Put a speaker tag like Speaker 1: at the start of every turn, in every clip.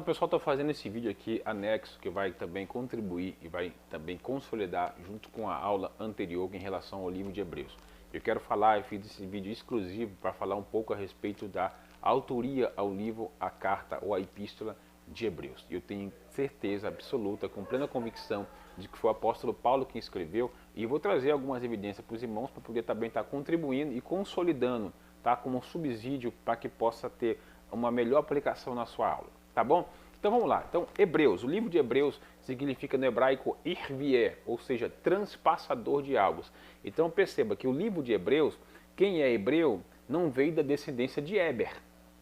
Speaker 1: pessoal, estou fazendo esse vídeo aqui anexo, que vai também contribuir e vai também consolidar junto com a aula anterior em relação ao livro de Hebreus. Eu quero falar, eu fiz esse vídeo exclusivo para falar um pouco a respeito da autoria ao livro, a carta ou a epístola de Hebreus. Eu tenho certeza absoluta, com plena convicção, de que foi o apóstolo Paulo quem escreveu, e vou trazer algumas evidências para os irmãos para poder também estar contribuindo e consolidando, tá, como um subsídio para que possa ter uma melhor aplicação na sua aula, tá bom? Então vamos lá. Então, Hebreus, o livro de Hebreus significa no hebraico irvié, ou seja, transpassador de águas. Então perceba que o livro de Hebreus, quem é hebreu não veio da descendência de Éber,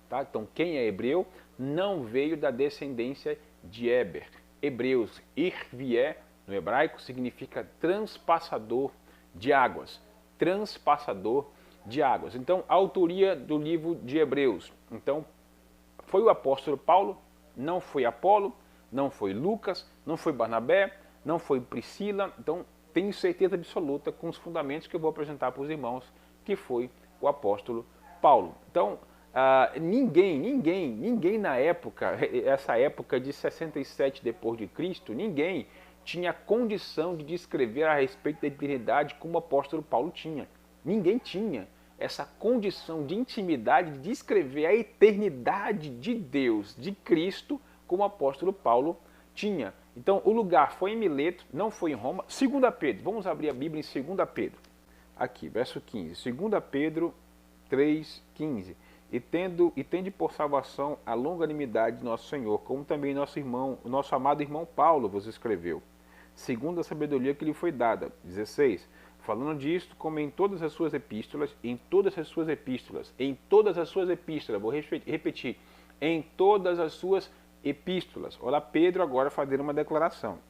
Speaker 1: tá? Então quem é hebreu não veio da descendência de Éber. Hebreus, irvié, no hebraico significa transpassador de águas, transpassador de águas. Então, a autoria do livro de Hebreus, então, foi o apóstolo Paulo, não foi Apolo, não foi Lucas, não foi Barnabé, não foi Priscila. Então, tenho certeza absoluta com os fundamentos que eu vou apresentar para os irmãos que foi o apóstolo Paulo. Então, ninguém na época, essa época de 67 depois de Cristo, ninguém tinha condição de descrever a respeito da eternidade como o apóstolo Paulo tinha. Ninguém tinha essa condição de intimidade de descrever a eternidade de Deus, de Cristo, como o apóstolo Paulo tinha. Então, o lugar foi em Mileto, não foi em Roma. 2 Pedro, vamos abrir a Bíblia em 2 Pedro. Aqui, verso 15. 2 Pedro 3,15. E tende por salvação a longanimidade de nosso Senhor, como também nosso amado irmão Paulo vos escreveu, segundo a sabedoria que lhe foi dada. 16. Falando disto, como em todas as suas epístolas, vou repetir, em todas as suas epístolas. Olha Pedro agora fazendo uma declaração.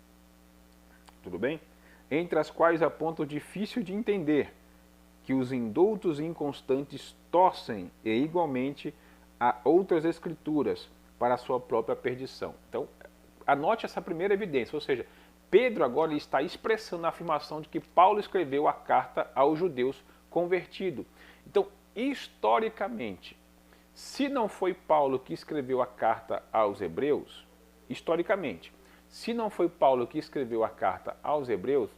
Speaker 1: Tudo bem? Entre as quais apontam difícil de entender, que os indoutos e inconstantes torcem e igualmente a outras escrituras para a sua própria perdição. Então, anote essa primeira evidência, ou seja, Pedro agora está expressando a afirmação de que Paulo escreveu a carta aos judeus convertidos. Então, historicamente, se não foi Paulo que escreveu a carta aos hebreus, historicamente, se não foi Paulo que escreveu a carta aos hebreus,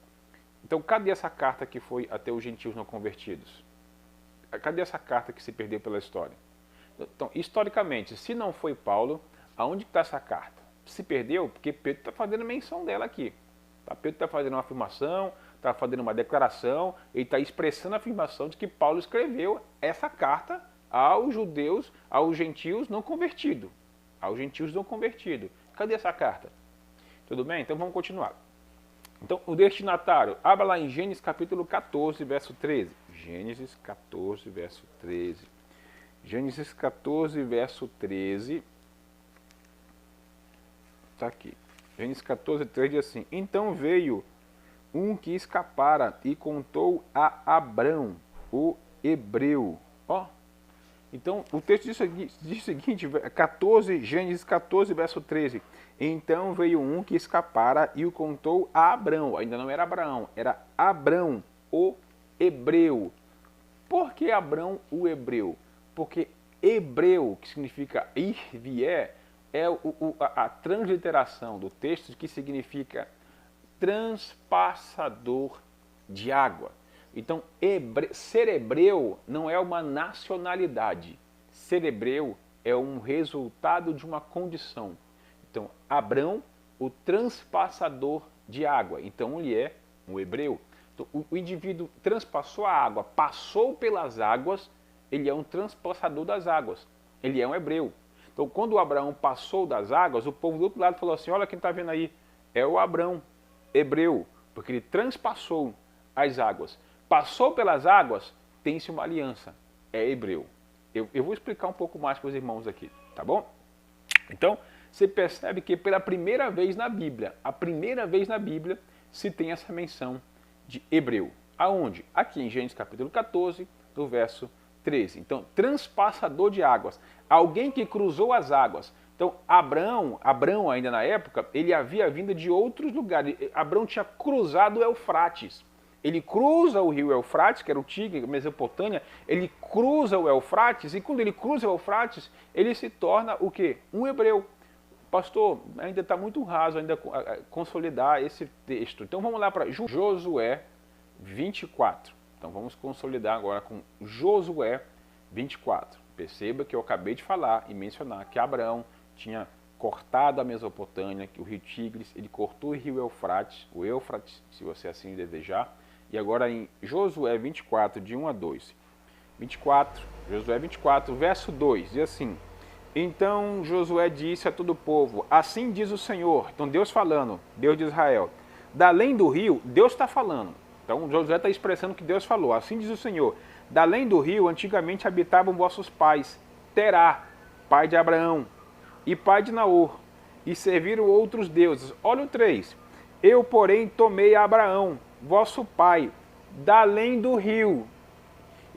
Speaker 1: então cadê essa carta que foi até os gentios não convertidos? Cadê essa carta que se perdeu pela história? Então, historicamente, se não foi Paulo, aonde está essa carta? Se perdeu porque Pedro está fazendo menção dela aqui. Pedro está fazendo uma afirmação, está fazendo uma declaração, ele está expressando a afirmação de que Paulo escreveu essa carta aos judeus, aos gentios não convertidos. Aos gentios não convertidos. Cadê essa carta? Tudo bem? Então vamos continuar. Então, o destinatário, abra lá em Gênesis capítulo 14, verso 13. Gênesis 14, verso 13. Gênesis 14, verso 13. Está aqui. Gênesis 14, 13 diz assim: Então veio um que escapara e contou a Abrão, o hebreu. Ó. Então, o texto diz o seguinte, Gênesis 14, verso 13. Então veio um que escapara e o contou a Abrão. Ainda não era Abraão, era Abrão, o hebreu. Por que Abrão, o hebreu? Porque hebreu, que significa irvié, é a transliteração do texto que significa transpassador de água. Então, ser hebreu não é uma nacionalidade. Ser hebreu é um resultado de uma condição. Então, Abrão, o transpassador de água. Então, ele é um hebreu. Então, o indivíduo transpassou a água, passou pelas águas, ele é um transpassador das águas. Ele é um hebreu. Então, quando o Abraão passou das águas, o povo do outro lado falou assim, olha quem está vendo aí, é o Abrão, hebreu, porque ele transpassou as águas. Passou pelas águas, tem-se uma aliança, é hebreu. Eu vou explicar um pouco mais para os irmãos aqui, tá bom? Então, você percebe que pela primeira vez na Bíblia, se tem essa menção de hebreu. Aonde? Aqui em Gênesis capítulo 14, do verso 13. Então, transpassador de águas. Alguém que cruzou as águas. Então, Abrão ainda na época, ele havia vindo de outros lugares. Abrão tinha cruzado o Eufrates. Ele cruza o rio Eufrates, que era o Tigre, Mesopotâmia, ele cruza o Eufrates, e quando ele cruza o Eufrates, ele se torna o quê? Um hebreu. pastor, ainda está muito raso ainda consolidar esse texto. Então vamos lá para Josué 24. Então vamos consolidar agora com Josué 24. Perceba que eu acabei de falar e mencionar que Abraão tinha cortado a Mesopotâmia, que o rio Tigres, ele cortou o rio Eufrates, se você assim desejar. E agora em Josué 24, de 1 a 2. Josué 24, verso 2, diz assim: Então Josué disse a todo o povo, assim diz o Senhor, então Deus falando, Deus de Israel, da além do rio, Deus está falando. Então Josué está expressando o que Deus falou, assim diz o Senhor, da além do rio, antigamente habitavam vossos pais, Terá, pai de Abraão, e pai de Naor, e serviram outros deuses. Olha o 3, eu porém tomei Abraão, vosso pai, da além do rio.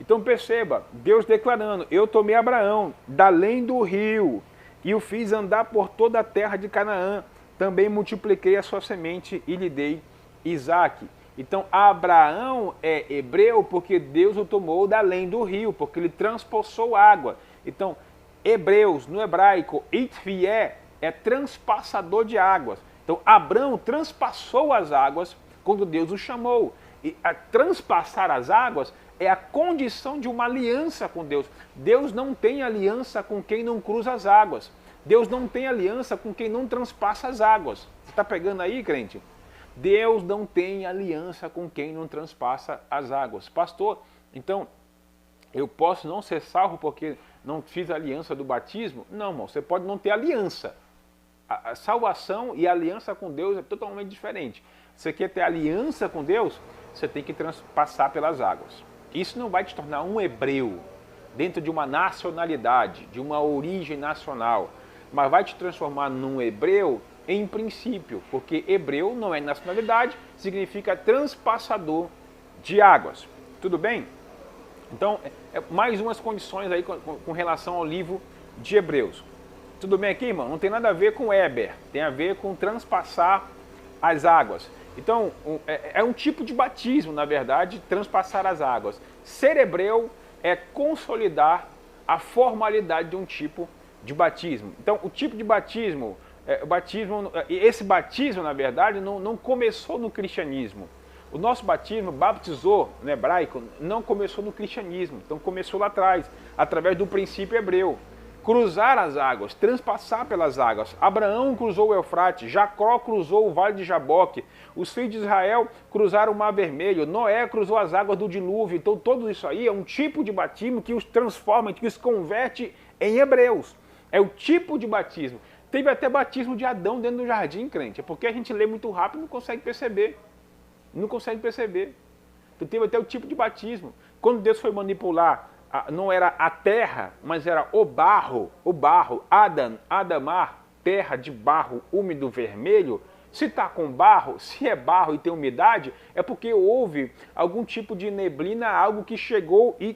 Speaker 1: Então perceba, Deus declarando, eu tomei Abraão, da além do rio, e o fiz andar por toda a terra de Canaã, também multipliquei a sua semente e lhe dei Isaque. Então Abraão é hebreu porque Deus o tomou da além do rio, porque ele transpassou água. Então, hebreus, no hebraico, itvié é transpassador de águas. Então Abraão transpassou as águas quando Deus o chamou. E a transpassar as águas é a condição de uma aliança com Deus. Deus não tem aliança com quem não cruza as águas. Deus não tem aliança com quem não transpassa as águas. Você está pegando aí, crente? Deus não tem aliança com quem não transpassa as águas. Pastor, então eu posso não ser salvo porque não fiz a aliança do batismo? Não, irmão, você pode não ter aliança. A salvação e a aliança com Deus é totalmente diferente. Você quer ter aliança com Deus? Você tem que passar pelas águas. Isso não vai te tornar um hebreu dentro de uma nacionalidade, de uma origem nacional, mas vai te transformar num hebreu em princípio, porque hebreu não é nacionalidade, significa transpassador de águas. Tudo bem? Então, mais umas condições aí com relação ao livro de Hebreus. Tudo bem aqui, irmão? Não tem nada a ver com Eber, tem a ver com transpassar as águas. Então, é um tipo de batismo, na verdade, transpassar as águas. Ser hebreu é consolidar a formalidade de um tipo de batismo. Então, o tipo de batismo, esse batismo, na verdade, não começou no cristianismo. O nosso batismo, baptizou, no hebraico, não começou no cristianismo. Então, começou lá atrás, através do princípio hebreu. Cruzar as águas, transpassar pelas águas. Abraão cruzou o Eufrates, Jacó cruzou o vale de Jaboque, os filhos de Israel cruzaram o Mar Vermelho, Noé cruzou as águas do dilúvio. Então tudo isso aí é um tipo de batismo que os transforma, que os converte em hebreus. É o tipo de batismo. Teve até batismo de Adão dentro do jardim, crente. É porque a gente lê muito rápido e não consegue perceber. Não consegue perceber. Então teve até o tipo de batismo. Quando Deus foi manipular, não era a terra, mas era o barro, Adamar, terra de barro úmido vermelho. Se está com barro, se é barro e tem umidade, é porque houve algum tipo de neblina, algo que chegou e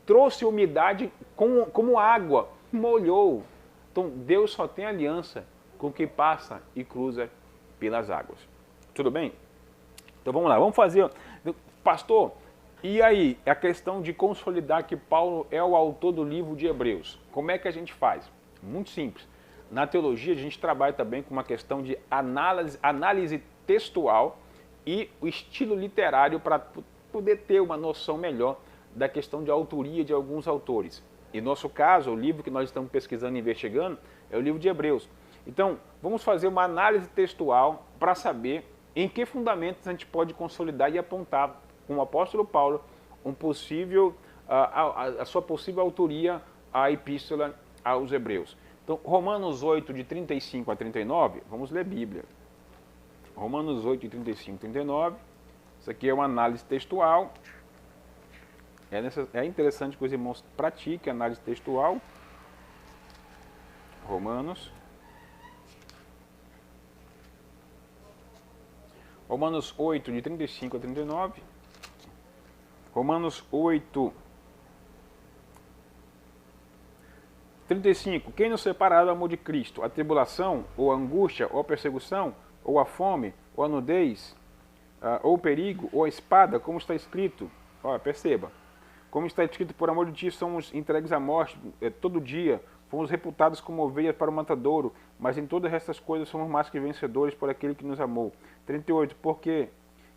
Speaker 1: trouxe umidade como água, molhou. Então Deus só tem aliança com quem passa e cruza pelas águas. Tudo bem? Então vamos lá, vamos fazer. Pastor, e aí, a questão de consolidar que Paulo é o autor do livro de Hebreus. Como é que a gente faz? Muito simples. Na teologia, a gente trabalha também com uma questão de análise textual e o estilo literário para poder ter uma noção melhor da questão de autoria de alguns autores. Em nosso caso, o livro que nós estamos pesquisando e investigando é o livro de Hebreus. Então, vamos fazer uma análise textual para saber em que fundamentos a gente pode consolidar e apontar com o apóstolo Paulo a sua possível autoria à epístola aos Hebreus. Então, Romanos 8, de 35 a 39, vamos ler Bíblia. Romanos 8, de 35 a 39, isso aqui é uma análise textual. É interessante que os irmãos pratiquem a análise textual. Romanos 8, de 35 a 39. Romanos 8, 35. Quem nos separará do amor de Cristo? A tribulação, ou a angústia, ou a perseguição, ou a fome, ou a nudez, ou o perigo, ou a espada, como está escrito? Olha, perceba. Como está escrito, por amor de ti somos entregues à morte todo dia. fomos reputados como ovelhas para o matadouro, mas em todas estas coisas somos mais que vencedores por aquele que nos amou. 38. Porque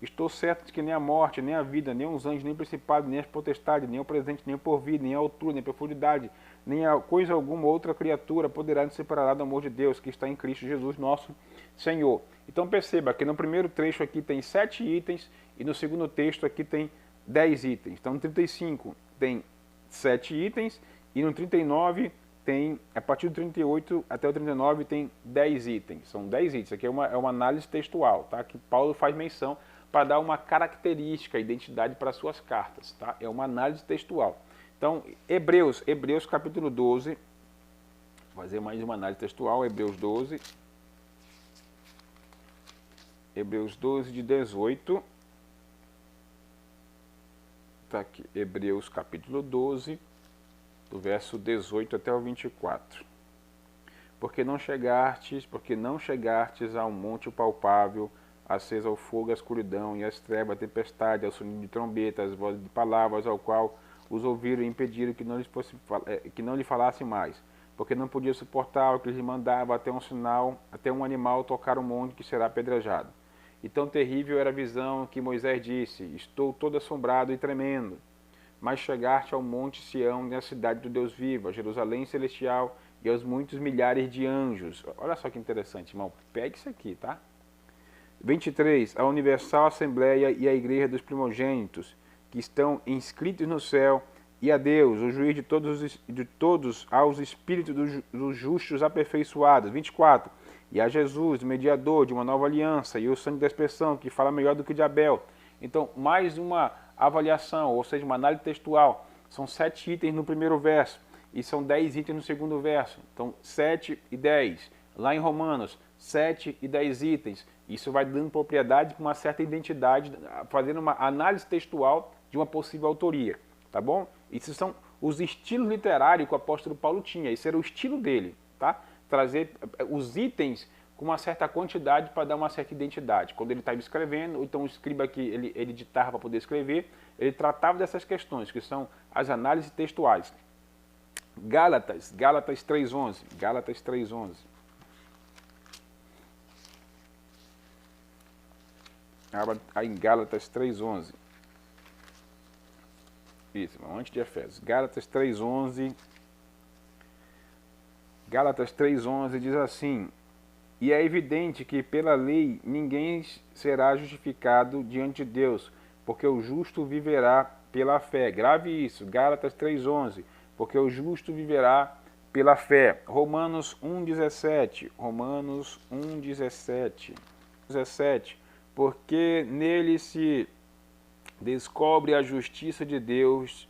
Speaker 1: estou certo de que nem a morte, nem a vida, nem os anjos, nem o principado, nem as potestades, nem o presente, nem o porvir, nem a altura, nem a profundidade, nem a coisa alguma outra criatura poderá nos separar do amor de Deus que está em Cristo Jesus nosso Senhor. Então perceba que no primeiro trecho aqui tem 7 itens e no segundo texto aqui tem 10 itens. Então no 35 tem 7 itens e no 39 tem, a partir do 38 até o 39 tem 10 itens. São 10 itens. Isso aqui é uma análise textual, tá? Que Paulo faz menção para dar uma característica, identidade para suas cartas, tá? É uma análise textual. Então, Hebreus capítulo 12, vou fazer mais uma análise textual, Hebreus 12, de 18, tá aqui, Hebreus capítulo 12, do verso 18 até o 24. Porque não chegastes ao monte palpável, acesa ao fogo, a escuridão e as trevas, a tempestade, ao sonido de trombetas, as vozes de palavras, ao qual os ouviram e impediram que não lhe falasse mais, porque não podia suportar o que lhes mandava, até um sinal, até um animal tocar o monte que será apedrejado. E tão terrível era a visão que Moisés disse: estou todo assombrado e tremendo. Mas chegaste ao monte Sião e à cidade do Deus vivo, a Jerusalém celestial e aos muitos milhares de anjos. Olha só que interessante, irmão. Pegue isso aqui, tá? 23. A universal assembleia e a igreja dos primogênitos, que estão inscritos no céu, e a Deus, o juiz de todos aos espíritos dos justos aperfeiçoados. 24. E a Jesus, mediador de uma nova aliança, e o sangue da expressão, que fala melhor do que o de Abel. Então, mais uma avaliação, ou seja, uma análise textual. São 7 itens no primeiro verso e são 10 itens no segundo verso. Então, 7 e 10. Lá em Romanos, 7 e 10 itens. Isso vai dando propriedade para uma certa identidade, fazendo uma análise textual de uma possível autoria. Tá bom? Isso são os estilos literários que o apóstolo Paulo tinha. Esse era o estilo dele, tá? Trazer os itens com uma certa quantidade para dar uma certa identidade. Quando ele estava escrevendo, ou então o escriba que ele ditava para poder escrever, ele tratava dessas questões, que são as análises textuais. Gálatas 3:11. Gálatas 3:11. Em Gálatas 3:11. Isso, antes de Efésios. Gálatas 3:11. Gálatas 3:11 diz assim: e é evidente que pela lei ninguém será justificado diante de Deus, porque o justo viverá pela fé. Grave isso, Gálatas 3:11, porque o justo viverá pela fé. Romanos 1:17, Romanos 1:17, porque nele se descobre a justiça de Deus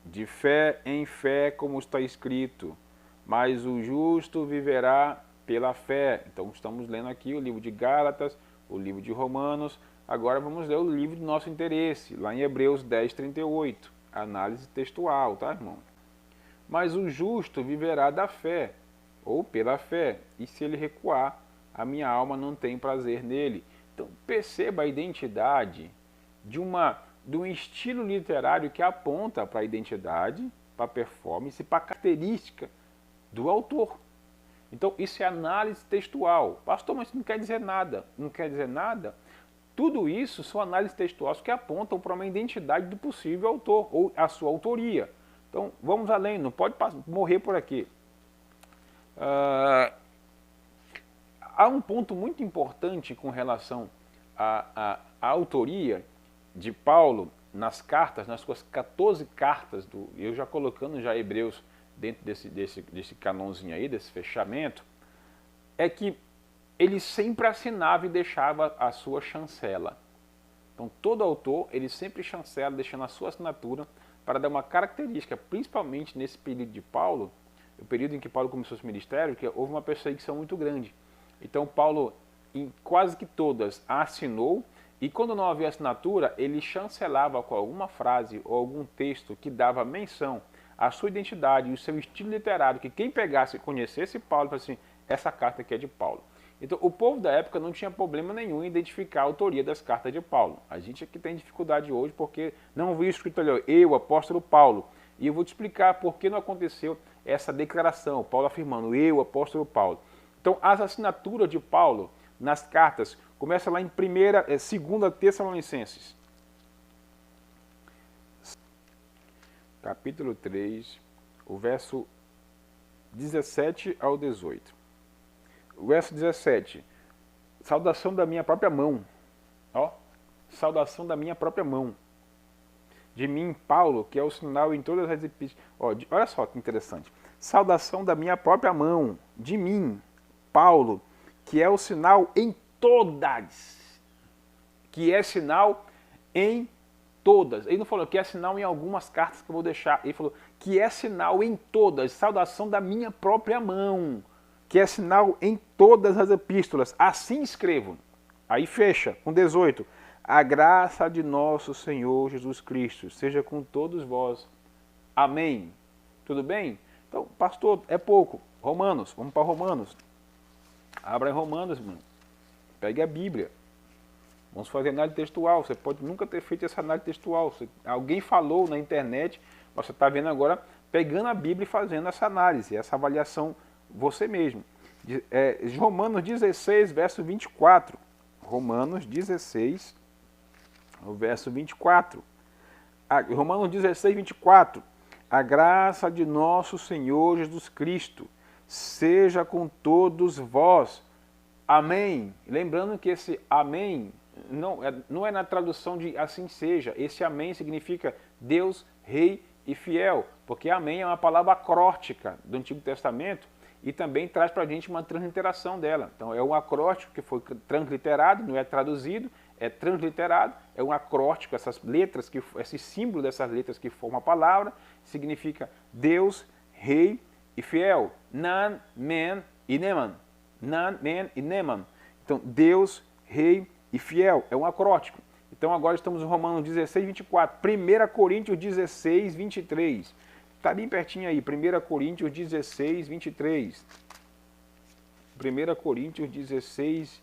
Speaker 1: de fé em fé, como está escrito, mas o justo viverá pela fé. Então estamos lendo aqui o livro de Gálatas, o livro de Romanos. Agora vamos ler o livro do nosso interesse, lá em Hebreus 10:38, análise textual, tá, irmão? Mas o justo viverá da fé, ou pela fé, e se ele recuar, a minha alma não tem prazer nele. Então perceba a identidade de um estilo literário que aponta para a identidade, para a performance, para a característica do autor. Então, isso é análise textual. Pastor, mas isso não quer dizer nada. Não quer dizer nada? Tudo isso são análises textuais que apontam para uma identidade do possível autor, ou a sua autoria. Então, vamos além, não pode morrer por aqui. Há um ponto muito importante com relação à autoria de Paulo nas cartas, nas suas 14 cartas, eu já colocando já Hebreus dentro desse canonzinho aí, desse fechamento, é que ele sempre assinava e deixava a sua chancela. Então, todo autor, ele sempre chancela, deixando a sua assinatura para dar uma característica, principalmente nesse período de Paulo, o período em que Paulo começou seu ministério, que houve uma perseguição muito grande. Então, Paulo, em quase que todas, assinou, e quando não havia assinatura, ele chancelava com alguma frase ou algum texto que dava menção à sua identidade e o seu estilo literário, que quem pegasse e conhecesse Paulo, falasse assim, essa carta aqui é de Paulo. Então, o povo da época não tinha problema nenhum em identificar a autoria das cartas de Paulo. A gente aqui tem dificuldade hoje porque não viu escrito ali, eu, apóstolo Paulo. E eu vou te explicar por que não aconteceu essa declaração, Paulo afirmando, eu, apóstolo Paulo. Então, as assinaturas de Paulo nas cartas, começa lá em 2 Tessalonicenses. Capítulo 3, o verso 17 ao 18. O verso 17. Saudação da minha própria mão. Ó, saudação da minha própria mão. De mim, Paulo, que é o sinal em todas as epístolas. Olha só que interessante. Saudação da minha própria mão. De mim, Paulo, que é o sinal em todas. Que é sinal em todas. Ele não falou que é sinal em algumas cartas que eu vou deixar. Ele falou que é sinal em todas. Saudação da minha própria mão. Que é sinal em todas as epístolas. Assim escrevo. Aí fecha com 18. A graça de nosso Senhor Jesus Cristo seja com todos vós. Amém. Tudo bem? Então, pastor, é pouco. Romanos, vamos para Romanos. Abra em Romanos, mano. Pegue a Bíblia. Vamos fazer análise textual. Você pode nunca ter feito essa análise textual. Alguém falou na internet, você está vendo agora, pegando a Bíblia e fazendo essa análise, essa avaliação você mesmo. Romanos 16, verso 24. Romanos 16, o verso 24. Romanos 16, 24. A graça de nosso Senhor Jesus Cristo seja com todos vós. Amém. Lembrando que esse amém não é na tradução de assim seja. Esse amém significa Deus, Rei e Fiel. Porque amém é uma palavra acróstica do Antigo Testamento e também traz para a gente uma transliteração dela. Então é um acróstico que foi transliterado, não é traduzido, é transliterado, é um acróstico, essas letras, esse símbolo dessas letras que formam a palavra, significa Deus, Rei e Fiel. Nan, men e neman. Nan, men e neman. Então, Deus, Rei e Fiel. É um acróstico. Então, agora estamos em Romanos 16, 24. 1 Coríntios 16, 23. Está bem pertinho aí. 1 Coríntios 16, 23. 1 Coríntios 16,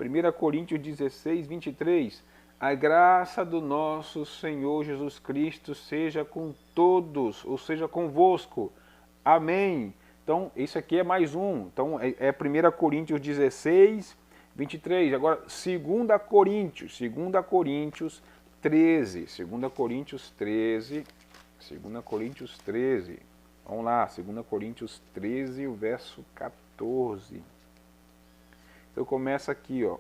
Speaker 1: 1 Coríntios 16, 23. A graça do nosso Senhor Jesus Cristo seja com todos, ou seja, convosco. Amém. Então, isso aqui é mais um. Então, é 1 Coríntios 16, 23. Agora, 2 Coríntios 13. 2 Coríntios 13. 2 Coríntios 13. Vamos lá, 2 Coríntios 13, o verso 14. Então, começa aqui, ó.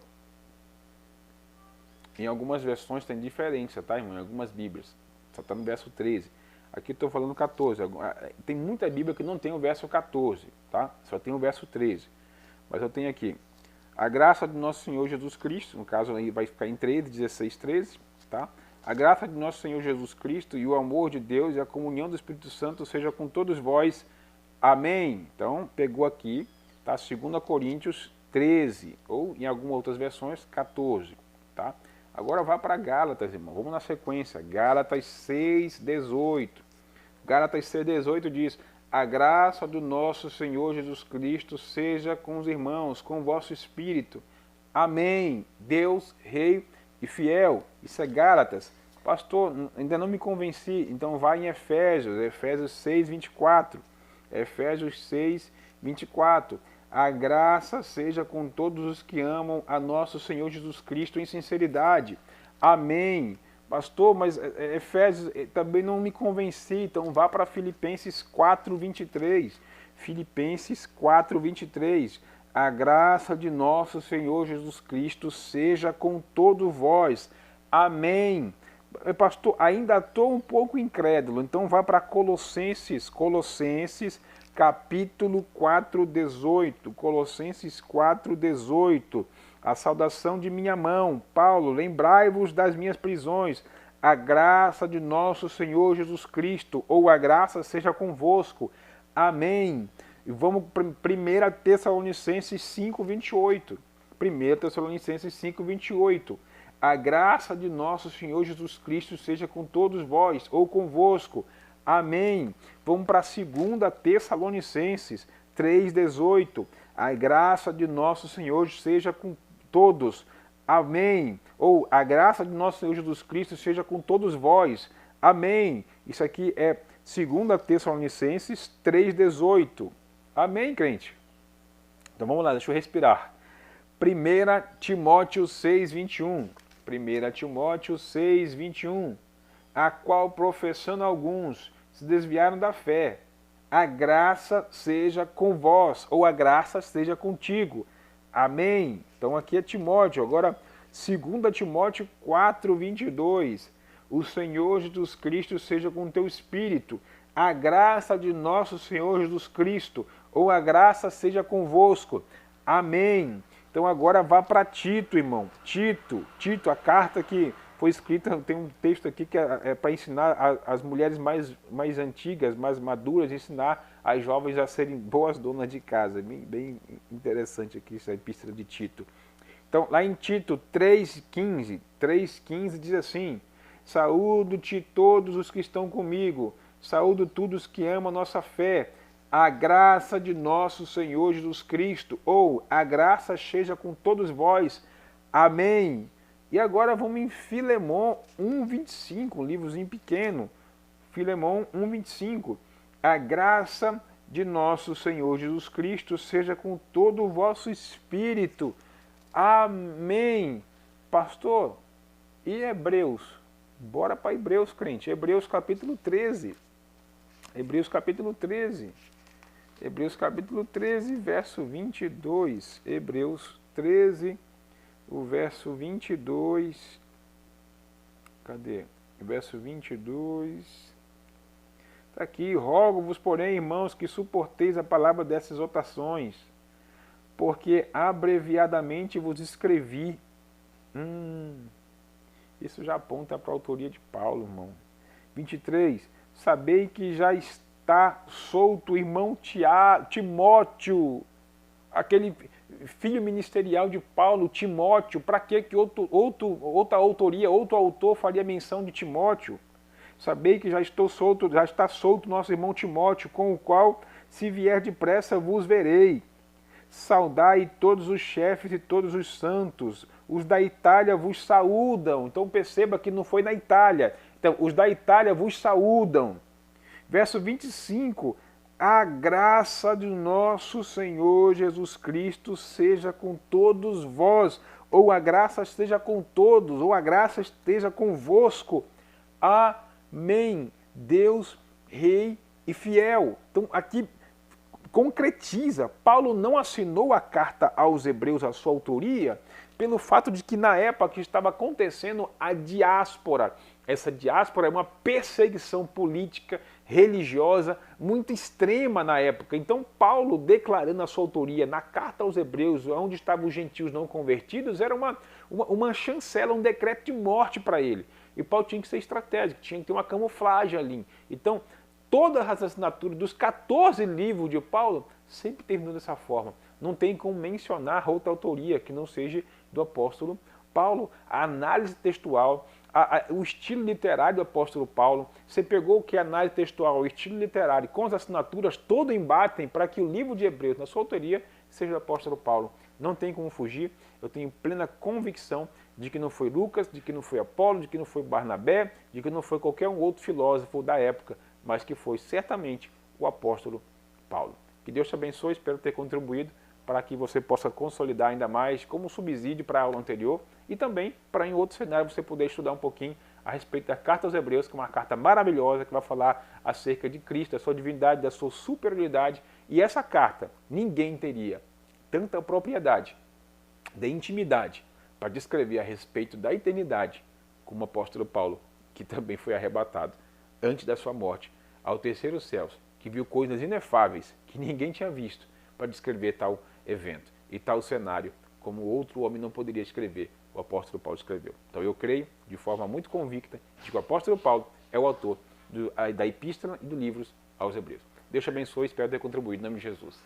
Speaker 1: Em algumas versões tem diferença, tá, irmão? Em algumas Bíblias. Só está no verso 13. Aqui estou falando 14. Tem muita Bíblia que não tem o verso 14, tá? Só tem o verso 13. Mas eu tenho aqui. A graça do nosso Senhor Jesus Cristo, no caso aí vai ficar em 13, 16, 13, tá? A graça de nosso Senhor Jesus Cristo e o amor de Deus e a comunhão do Espírito Santo seja com todos vós. Amém. Então, pegou aqui, tá? 2 Coríntios 13, ou em algumas outras versões, 14, tá? Agora vá para Gálatas, irmão. Vamos na sequência. Gálatas 6, 18. Gálatas 6, 18 diz: a graça do nosso Senhor Jesus Cristo seja com os irmãos, com o vosso espírito. Amém. Deus, Rei e Fiel. Isso é Gálatas. Pastor, ainda não me convenci. Então vai em Efésios 6, 24. Efésios 6, 24. A graça seja com todos os que amam a nosso Senhor Jesus Cristo em sinceridade. Amém. Pastor, mas Efésios também não me convenci, então vá para Filipenses 4, 23. Filipenses 4, 23. A graça de nosso Senhor Jesus Cristo seja com todos vós. Amém. Pastor, ainda estou um pouco incrédulo, então vá para Colossenses capítulo 4, 18. Colossenses 4, 18. A saudação de minha mão. Paulo, lembrai-vos das minhas prisões. A graça de nosso Senhor Jesus Cristo, ou a graça seja convosco. Amém. E vamos para 1 Tessalonicenses 5, 28. 1 Tessalonicenses 5, 28. A graça de nosso Senhor Jesus Cristo seja com todos vós, ou convosco. Amém. Vamos para 2 Tessalonicenses 3,18. A graça de nosso Senhor seja com todos. Amém. Ou a graça de nosso Senhor Jesus Cristo seja com todos vós. Amém. Isso aqui é 2 Tessalonicenses 3,18. Amém, crente? Então vamos lá, deixa eu respirar. 1 Timóteo 6,21. 1 Timóteo 6,21. A qual professando alguns se desviaram da fé. A graça seja com vós, ou a graça seja contigo. Amém? Então aqui é Timóteo. Agora, 2 Timóteo 4,22. O Senhor Jesus Cristo seja com o teu espírito. A graça de nosso Senhor Jesus Cristo, ou a graça seja convosco. Amém. Então agora vá para Tito, irmão. Tito, a carta que foi escrita, tem um texto aqui que é para ensinar as mulheres mais antigas, mais maduras, ensinar as jovens a serem boas donas de casa. Bem interessante aqui essa epístola de Tito. Então, lá em Tito 3,15 diz assim: saúdo-te todos os que estão comigo, saúdo todos os que amam a nossa fé, a graça de nosso Senhor Jesus Cristo, ou a graça seja com todos vós. Amém. E agora vamos em Filemon 1,25, um livrozinho pequeno. Filemon 1,25. A graça de nosso Senhor Jesus Cristo seja com todo o vosso espírito. Amém. Pastor, e Hebreus? Bora para Hebreus, crente. Hebreus capítulo 13. Hebreus capítulo 13. Hebreus capítulo 13, verso 22. Hebreus 13, o verso 22. Cadê? O verso 22. Está aqui. Rogo-vos, porém, irmãos, que suporteis a palavra dessas exortações, porque abreviadamente vos escrevi. Isso já aponta para a autoria de Paulo, irmão. 23. Sabei que já está solto o irmão Timóteo, aquele filho ministerial de Paulo, Timóteo. Para que outra autoria, outro autor faria menção de Timóteo? Sabei que já está solto nosso irmão Timóteo, com o qual, se vier depressa, vos verei. Saudai todos os chefes e todos os santos. Os da Itália vos saúdam. Então perceba que não foi na Itália. Então, os da Itália vos saúdam. Verso 25. A graça de nosso Senhor Jesus Cristo seja com todos vós. Ou a graça esteja com todos. Ou a graça esteja convosco. Amém. Deus, Rei e fiel. Então, aqui concretiza. Paulo não assinou a carta aos Hebreus, a sua autoria, pelo fato de que na época estava acontecendo a diáspora. Essa diáspora é uma perseguição política, religiosa, muito extrema na época. Então Paulo, declarando a sua autoria na carta aos Hebreus, onde estavam os gentios não convertidos, era uma chancela, um decreto de morte para ele. E Paulo tinha que ser estratégico, tinha que ter uma camuflagem ali. Então, todas as assinaturas dos 14 livros de Paulo sempre terminam dessa forma. Não tem como mencionar outra autoria que não seja do apóstolo Paulo. A análise textual, o estilo literário do apóstolo Paulo, você pegou o que é análise textual, o estilo literário com as assinaturas, todo embatem para que o livro de Hebreus, na sua autoria, seja do apóstolo Paulo. Não tem como fugir. Eu tenho plena convicção de que não foi Lucas, de que não foi Apolo, de que não foi Barnabé, de que não foi qualquer um outro filósofo da época, mas que foi certamente o apóstolo Paulo. Que Deus te abençoe, espero ter contribuído para que você possa consolidar ainda mais como subsídio para a aula anterior e também para em outro cenário você poder estudar um pouquinho a respeito da Carta aos Hebreus, que é uma carta maravilhosa que vai falar acerca de Cristo, da sua divindade, da sua superioridade. E essa carta, ninguém teria tanta propriedade de intimidade para descrever a respeito da eternidade como o apóstolo Paulo, que também foi arrebatado antes da sua morte ao terceiro céu, que viu coisas inefáveis que ninguém tinha visto para descrever tal evento e tal cenário como outro homem não poderia escrever, o apóstolo Paulo escreveu. Então eu creio de forma muito convicta de que o apóstolo Paulo é o autor da epístola e dos livros aos Hebreus. Deus te abençoe, espero ter contribuído em nome de Jesus.